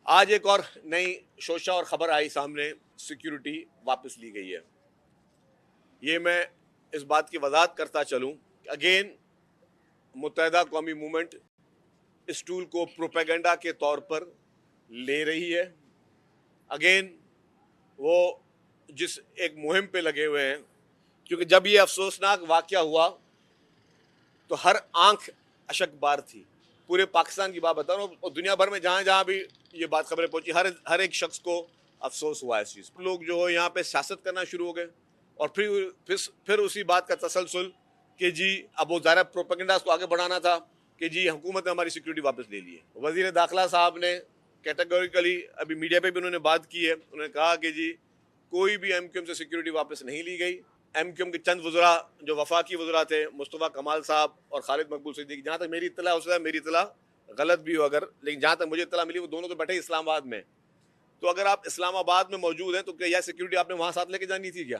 آج ایک اور نئی شوشہ اور خبر آئی سامنے، سیکیورٹی واپس لی گئی ہے۔ یہ میں اس بات کی وضاحت کرتا چلوں کہ اگین متحدہ قومی موومنٹ اس ٹول کو پروپیگنڈا کے طور پر لے رہی ہے۔ اگین وہ جس ایک مہم پہ لگے ہوئے ہیں، کیونکہ جب یہ افسوسناک واقعہ ہوا تو ہر آنکھ اشک بار تھی۔ پورے پاکستان کی بات بتا رہا ہوں اور دنیا بھر میں جہاں جہاں بھی یہ بات خبریں پہنچی، ہر ایک شخص کو افسوس ہوا اس چیز۔ لوگ جو ہے یہاں پہ سیاست کرنا شروع ہو گئے اور پھر اسی بات کا تسلسل کہ جی اب وہ ظاہر پروپیگنڈا کو آگے بڑھانا تھا کہ جی حکومت نے ہماری سیکیورٹی واپس لے لی ہے۔ وزیر داخلہ صاحب نے کیٹیگوریکلی ابھی میڈیا پہ بھی انہوں نے بات کی ہے، انہوں نے کہا کہ جی کوئی بھی ایم کیو ایم سے سیکیورٹی واپس نہیں لی گئی۔ ایم کیو ایم کے چند وزراء جو وفاقی وزراء تھے، مصطفیٰ کمال صاحب اور خالد مقبول صدیقی، جہاں تک میری اطلاع ہو سکتا ہے میری اطلاع غلط بھی ہو اگر، لیکن جہاں تک مجھے اطلاع ملی وہ دونوں تو بیٹھے اسلام آباد میں۔ تو اگر آپ اسلام آباد میں موجود ہیں تو کیا یہ سیکیورٹی آپ نے وہاں ساتھ لے کے جانی تھی کیا؟